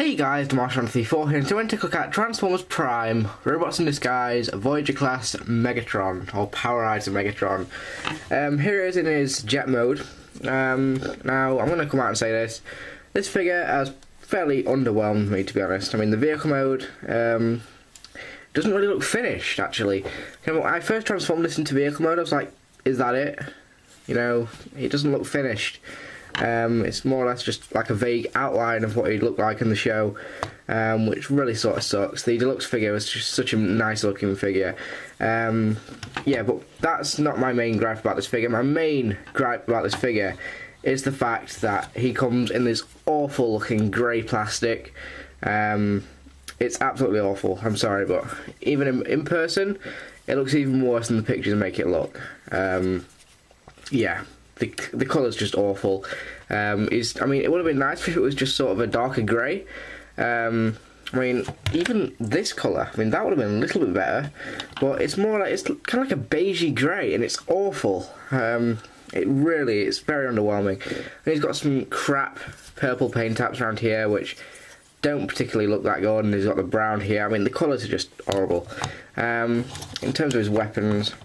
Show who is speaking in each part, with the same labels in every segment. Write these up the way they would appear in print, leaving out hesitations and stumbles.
Speaker 1: Hey guys, Megatron34 here, and today we're going to look at Transformers Prime, Robots in Disguise, Voyager class Megatron, or Powerizer Megatron. Here it is in his jet mode. Now, I'm going to come out and say this figure has fairly underwhelmed me, to be honest. I mean, the vehicle mode doesn't really look finished, actually. You know, when I first transformed this into vehicle mode, I was like, is that it? You know, it doesn't look finished. It's more or less just like a vague outline of what he'd look like in the show, which really sort of sucks. The deluxe figure was just such a nice looking figure. Yeah, but that's not my main gripe about this figure. My main gripe about this figure is the fact that he comes in this awful looking grey plastic. It's absolutely awful, I'm sorry, but even in person, it looks even worse than the pictures make it look. Yeah. The colour's just awful. I mean, it would have been nice if it was just sort of a darker grey. I mean, even this colour, I mean, that would have been a little bit better. But it's more like, it's kind of like a beigey grey, and it's awful. It's very underwhelming. And he's got some crap purple paint taps around here, which don't particularly look that good, and he's got the brown here. I mean, the colours are just horrible. In terms of his weapons,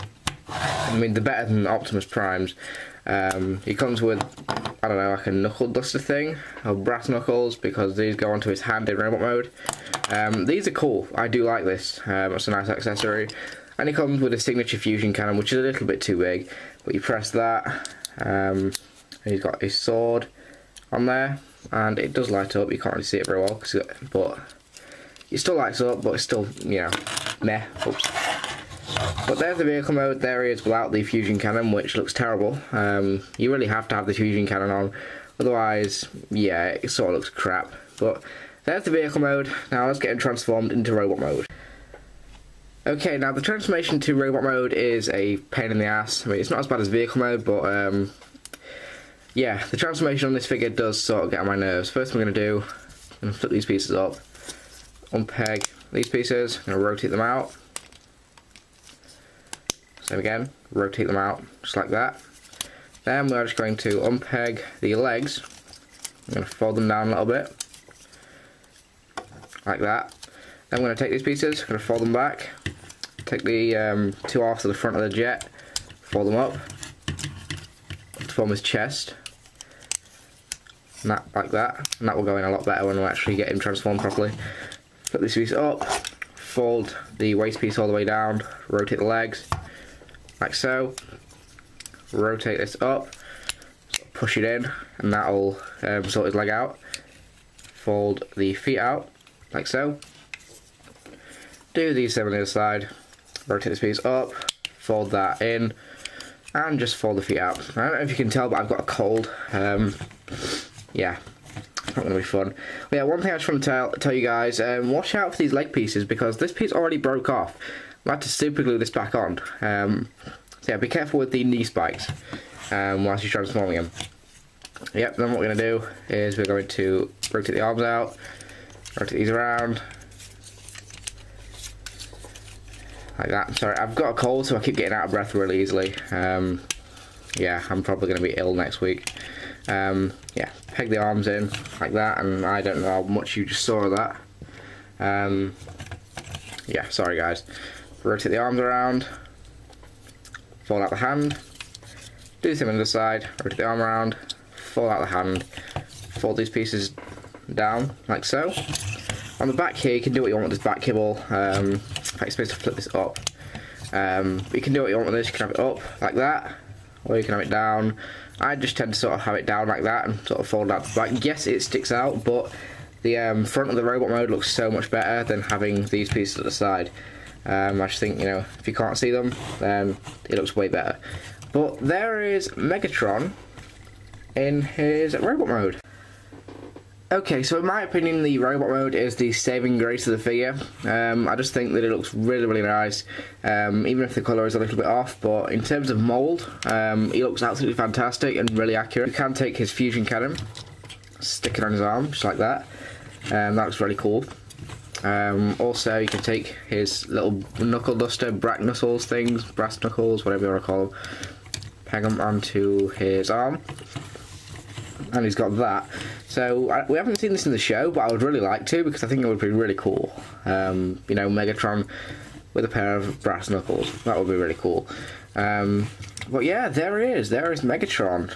Speaker 1: I mean, they're better than Optimus Prime's. He comes with, I don't know, like a knuckle duster thing, or brass knuckles, because these go onto his hand in robot mode. These are cool. I do like this. It's a nice accessory. And he comes with a signature fusion cannon, which is a little bit too big. But you press that, and he's got his sword on there, and it does light up. You can't really see it very well, but it still lights up, but it's still, you know, meh. Oops. But there's the vehicle mode. There he is without the fusion cannon, which looks terrible. You really have to have the fusion cannon on, otherwise, yeah, it sort of looks crap. But there's the vehicle mode. Now let's get him transformed into robot mode. Okay, now the transformation to robot mode is a pain in the ass. I mean, it's not as bad as vehicle mode, but yeah, the transformation on this figure does sort of get on my nerves. First thing I'm going to do, I'm going to flip these pieces up, unpeg these pieces, I'm going to rotate them out. So again, rotate them out just like that. Then we're just going to unpeg the legs. I'm going to fold them down a little bit, like that. Then I'm going to take these pieces, I'm going to fold them back, take the two halves to the front of the jet, fold them up to form his chest, and that, like that. And that will go in a lot better when we actually get him transformed properly. Put this piece up, fold the waist piece all the way down, rotate the legs, like so. Rotate this up, push it in, and that'll sort his leg out. Fold the feet out, like so. Do the same on the other side. Rotate this piece up, fold that in, and just fold the feet out. I don't know if you can tell, but I've got a cold. Yeah, it's not going to be fun. But yeah, one thing I just want to tell you guys, watch out for these leg pieces, because this piece already broke off. I had to super glue this back on. So yeah, be careful with the knee spikes whilst you're transforming him. Yep, then what we're going to do is we're going to rotate the arms out, rotate these around, like that. I'm sorry, I've got a cold, so I keep getting out of breath really easily. Yeah, I'm probably going to be ill next week. Yeah, peg the arms in like that, and I don't know how much you just saw of that. Yeah, sorry guys. Rotate the arms around, fold out the hand, do the same on the other side, rotate the arm around, fold out the hand, fold these pieces down, like so. On the back here, you can do what you want with this back kibble. I'm supposed to flip this up. You can do what you want with this. You can have it up, like that, or you can have it down. I just tend to sort of have it down like that, and sort of fold out the back. Yes, it sticks out, but the front of the robot mode looks so much better than having these pieces at the side. I just think, you know, if you can't see them, then it looks way better. But there is Megatron in his robot mode. Okay, so in my opinion, the robot mode is the saving grace of the figure. I just think that it looks really, really nice, even if the colour is a little bit off. But in terms of mould, he looks absolutely fantastic and really accurate. You can take his fusion cannon, stick it on his arm, just like that. That looks really cool. Also, you can take his little knuckle duster, brass knuckles, whatever you want to call them, peg them onto his arm, and he's got that. So we haven't seen this in the show, but I would really like to, because I think it would be really cool. You know, Megatron with a pair of brass knuckles. That would be really cool. But yeah, there he is. There is Megatron.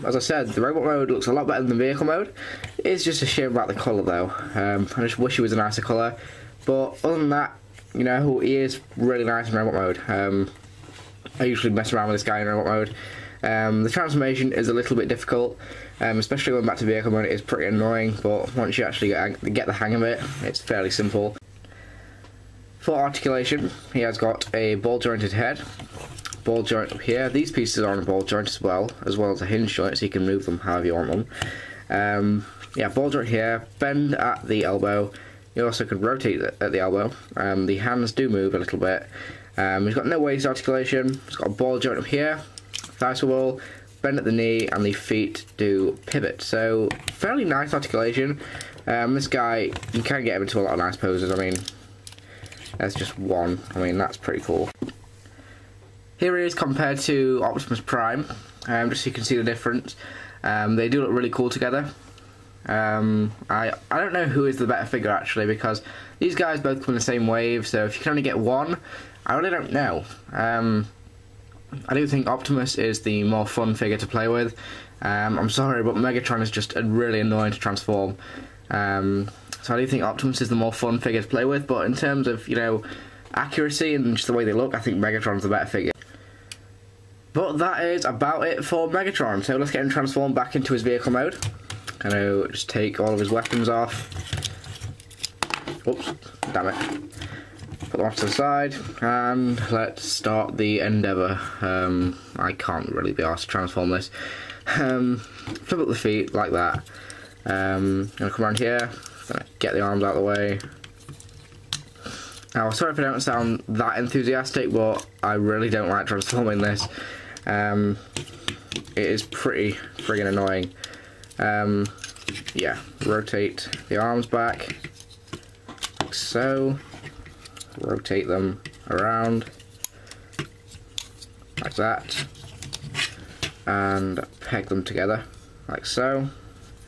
Speaker 1: As I said, the robot mode looks a lot better than the vehicle mode. It is just a shame about the colour though. I just wish it was a nicer colour. But other than that, you know, he is really nice in robot mode. I usually mess around with this guy in robot mode. The transformation is a little bit difficult, especially going back to vehicle mode. It is pretty annoying, but once you actually get the hang of it, it's fairly simple. For articulation, he has got a ball jointed head, ball joint up here. These pieces are on a ball joint as well as a hinge joint, so you can move them however you want them. Yeah, ball joint here, bend at the elbow. You also can rotate at the elbow. The hands do move a little bit. He's got no waist articulation. He's got a ball joint up here, thigh swivel, bend at the knee, and the feet do pivot. So fairly nice articulation. This guy, you can get him into a lot of nice poses. I mean, that's just one. I mean, that's pretty cool. Here he is compared to Optimus Prime, just so you can see the difference. They do look really cool together. I don't know who is the better figure actually, because these guys both come in the same wave, so if you can only get one, I really don't know. I do think Optimus is the more fun figure to play with. I'm sorry, but Megatron is just really annoying to transform. So I do think Optimus is the more fun figure to play with, but in terms of, you know, accuracy and just the way they look, I think Megatron's the better figure. But that is about it for Megatron, so let's get him transformed back into his vehicle mode. I'm gonna just take all of his weapons off. Oops, damn it. Put them off to the side, and let's start the endeavour. I can't really be asked to transform this. Flip up the feet like that. Gonna come around here, gonna get the arms out of the way. Now, sorry if I don't sound that enthusiastic, but I really don't like transforming this. It is pretty friggin' annoying. Yeah, rotate the arms back, like so. Rotate them around, like that. And peg them together, like so.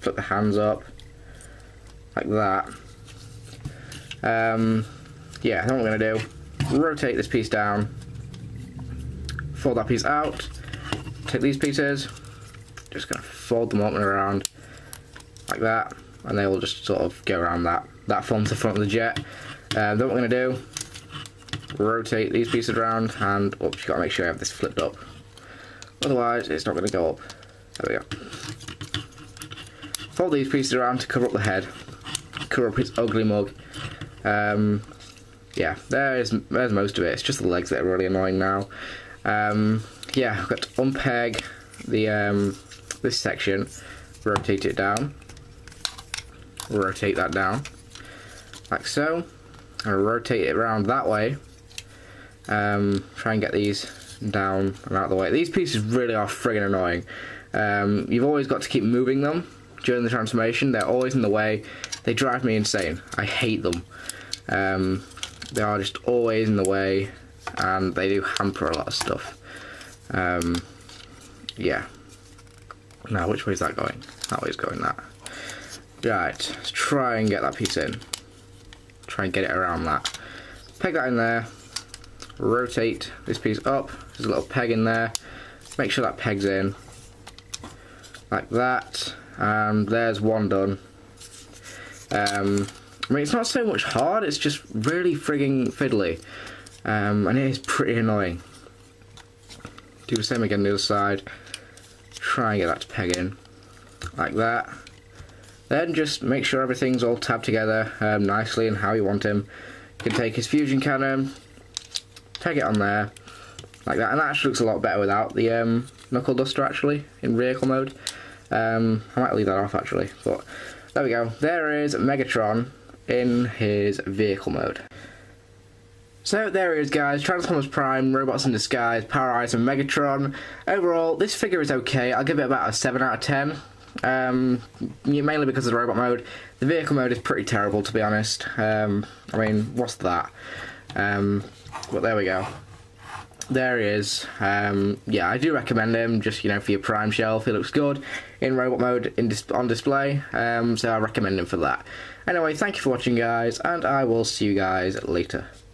Speaker 1: Flip the hands up, like that. Yeah, then what we're going to do, rotate this piece down, fold that piece out, take these pieces, just going to fold them up and around, like that, and they will just sort of go around that forms the front of the jet. Then what we're going to do, rotate these pieces around, and oops, you've got to make sure you have this flipped up, otherwise it's not going to go up. There we go. Fold these pieces around to cover up the head, cover up its ugly mug. Yeah, there's most of it. It's just the legs that are really annoying now. Yeah, I've got to unpeg the this section, rotate it down, rotate that down, like so, and rotate it around that way. Try and get these down and out of the way. These pieces really are friggin' annoying. You've always got to keep moving them during the transformation. They're always in the way. They drive me insane. I hate them. They are just always in the way, and they do hamper a lot of stuff. Yeah. Now, which way is that going? That way is going that. Right, let's try and get that piece in. Try and get it around that. Peg that in there. Rotate this piece up. There's a little peg in there. Make sure that peg's in. Like that. And there's one done. I mean, it's not so much hard, it's just really frigging fiddly. And it is pretty annoying. Do the same again on the other side. Try and get that to peg in. Like that. Then just make sure everything's all tabbed together nicely and how you want him. You can take his fusion cannon, peg it on there, like that. And that actually looks a lot better without the knuckle duster actually, in vehicle mode. I might leave that off actually, but there we go. There is Megatron in his vehicle mode. So there he is, guys. Transformers Prime, Robots in Disguise, Powerizer Megatron. Overall, this figure is okay. I'll give it about a 7 out of 10. Mainly because of the robot mode. The vehicle mode is pretty terrible, to be honest. I mean, what's that? But there we go. there he is. Yeah, I do recommend him, just, you know, for your prime shelf. He looks good in robot mode on display, so I recommend him for that. Anyway, thank you for watching, guys, and I will see you guys later.